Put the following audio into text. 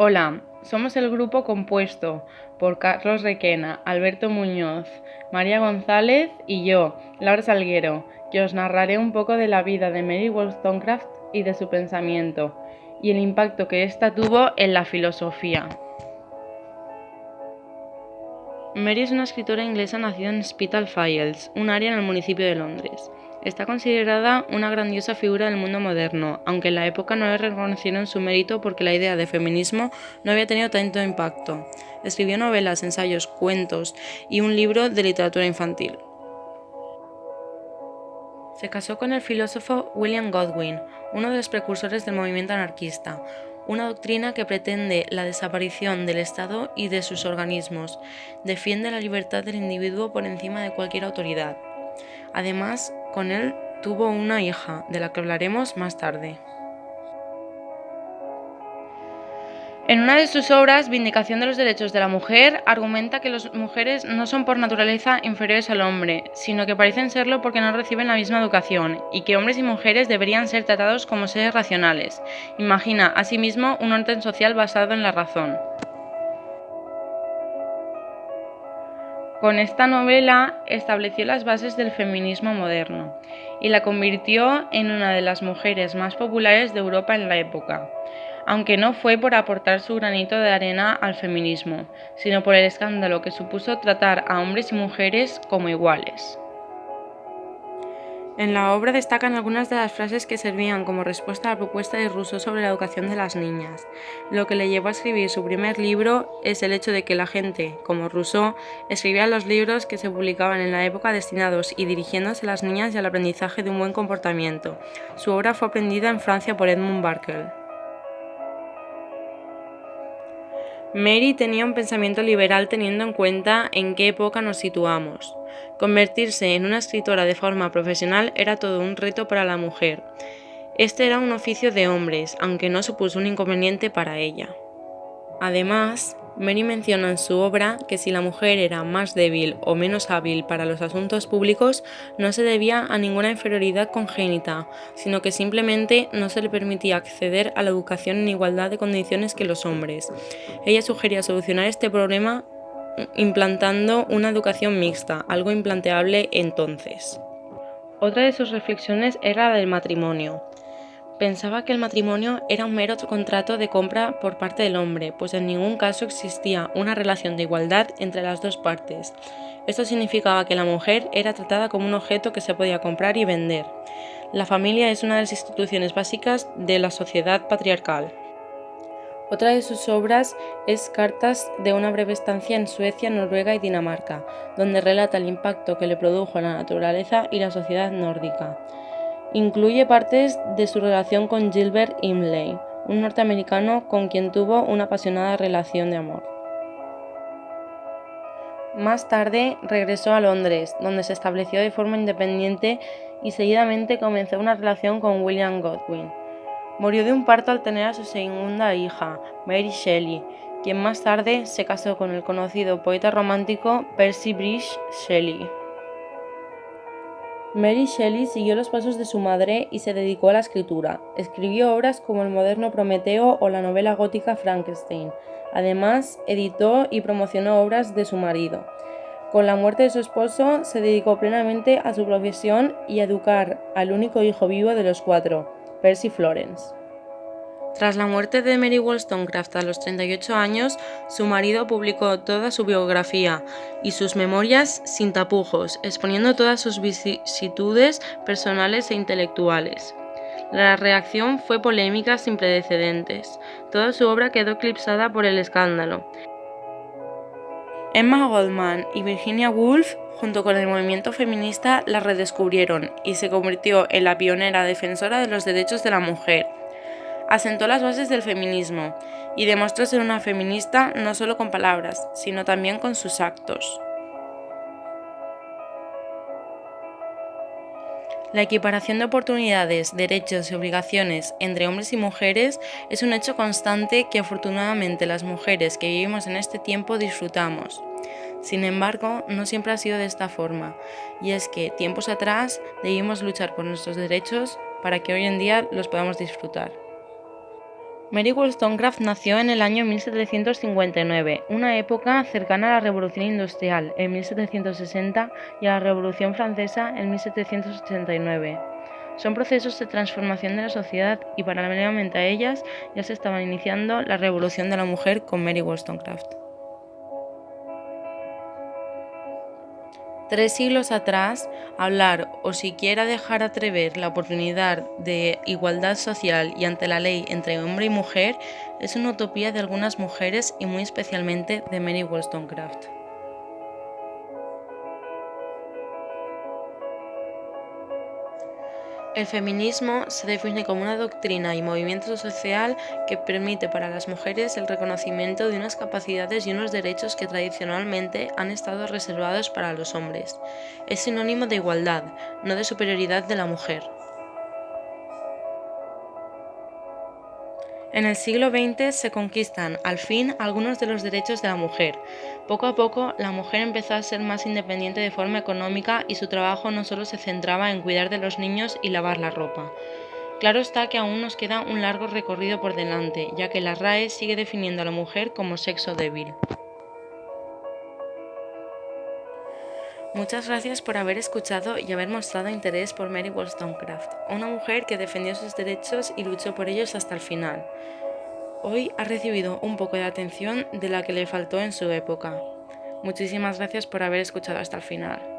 Hola, somos el grupo compuesto por Carlos Requena, Alberto Muñoz, María González y yo, Laura Salguero, que os narraré un poco de la vida de Mary Wollstonecraft y de su pensamiento, y el impacto que ésta tuvo en la filosofía. Mary es una escritora inglesa nacida en Spitalfields, un área en el municipio de Londres. Está considerada una grandiosa figura del mundo moderno, aunque en la época no le reconocieron su mérito porque la idea de feminismo no había tenido tanto impacto. Escribió novelas, ensayos, cuentos y un libro de literatura infantil. Se casó con el filósofo William Godwin, uno de los precursores del movimiento anarquista, una doctrina que pretende la desaparición del Estado y de sus organismos, defiende la libertad del individuo por encima de cualquier autoridad. Además, con él tuvo una hija, de la que hablaremos más tarde. En una de sus obras, Vindicación de los Derechos de la Mujer, argumenta que las mujeres no son por naturaleza inferiores al hombre, sino que parecen serlo porque no reciben la misma educación, y que hombres y mujeres deberían ser tratados como seres racionales. Imagina, asimismo, un orden social basado en la razón. Con esta novela estableció las bases del feminismo moderno y la convirtió en una de las mujeres más populares de Europa en la época, aunque no fue por aportar su granito de arena al feminismo, sino por el escándalo que supuso tratar a hombres y mujeres como iguales. En la obra destacan algunas de las frases que servían como respuesta a la propuesta de Rousseau sobre la educación de las niñas. Lo que le llevó a escribir su primer libro es el hecho de que la gente, como Rousseau, escribía los libros que se publicaban en la época destinados y dirigiéndose a las niñas y al aprendizaje de un buen comportamiento. Su obra fue aprendida en Francia por Edmund Burke. Mary tenía un pensamiento liberal teniendo en cuenta en qué época nos situamos. Convertirse en una escritora de forma profesional era todo un reto para la mujer. Este era un oficio de hombres, aunque no supuso un inconveniente para ella. Además, Mary menciona en su obra que si la mujer era más débil o menos hábil para los asuntos públicos, no se debía a ninguna inferioridad congénita, sino que simplemente no se le permitía acceder a la educación en igualdad de condiciones que los hombres. Ella sugería solucionar este problema implantando una educación mixta, algo implanteable entonces. Otra de sus reflexiones era la del matrimonio. Pensaba que el matrimonio era un mero contrato de compra por parte del hombre, pues en ningún caso existía una relación de igualdad entre las dos partes. Esto significaba que la mujer era tratada como un objeto que se podía comprar y vender. La familia es una de las instituciones básicas de la sociedad patriarcal. Otra de sus obras es Cartas de una breve estancia en Suecia, Noruega y Dinamarca, donde relata el impacto que le produjo la naturaleza y la sociedad nórdica. Incluye partes de su relación con Gilbert Imlay, un norteamericano con quien tuvo una apasionada relación de amor. Más tarde regresó a Londres, donde se estableció de forma independiente y seguidamente comenzó una relación con William Godwin. Murió de un parto al tener a su segunda hija, Mary Shelley, quien más tarde se casó con el conocido poeta romántico Percy Bysshe Shelley. Mary Shelley siguió los pasos de su madre y se dedicó a la escritura. Escribió obras como el moderno Prometeo o la novela gótica Frankenstein. Además, editó y promocionó obras de su marido. Con la muerte de su esposo, se dedicó plenamente a su profesión y a educar al único hijo vivo de los cuatro, Percy Florence. Tras la muerte de Mary Wollstonecraft a los 38 años, su marido publicó toda su biografía y sus memorias sin tapujos, exponiendo todas sus vicisitudes personales e intelectuales. La reacción fue polémica sin precedentes. Toda su obra quedó eclipsada por el escándalo. Emma Goldman y Virginia Woolf, junto con el movimiento feminista, la redescubrieron y se convirtió en la pionera defensora de los derechos de la mujer. Asentó las bases del feminismo y demostró ser una feminista no solo con palabras, sino también con sus actos. La equiparación de oportunidades, derechos y obligaciones entre hombres y mujeres es un hecho constante que afortunadamente las mujeres que vivimos en este tiempo disfrutamos. Sin embargo, no siempre ha sido de esta forma, y es que tiempos atrás debimos luchar por nuestros derechos para que hoy en día los podamos disfrutar. Mary Wollstonecraft nació en el año 1759, una época cercana a la Revolución Industrial en 1760 y a la Revolución Francesa en 1789. Son procesos de transformación de la sociedad y paralelamente a ellas ya se estaba iniciando la Revolución de la Mujer con Mary Wollstonecraft. 3 siglos atrás, hablar o siquiera dejar atrever la oportunidad de igualdad social y ante la ley entre hombre y mujer es una utopía de algunas mujeres y muy especialmente de Mary Wollstonecraft. El feminismo se define como una doctrina y movimiento social que permite para las mujeres el reconocimiento de unas capacidades y unos derechos que tradicionalmente han estado reservados para los hombres. Es sinónimo de igualdad, no de superioridad de la mujer. En el siglo XX se conquistan, al fin, algunos de los derechos de la mujer. Poco a poco, la mujer empezó a ser más independiente de forma económica y su trabajo no solo se centraba en cuidar de los niños y lavar la ropa. Claro está que aún nos queda un largo recorrido por delante, ya que la RAE sigue definiendo a la mujer como sexo débil. Muchas gracias por haber escuchado y haber mostrado interés por Mary Wollstonecraft, una mujer que defendió sus derechos y luchó por ellos hasta el final. Hoy ha recibido un poco de atención de la que le faltó en su época. Muchísimas gracias por haber escuchado hasta el final.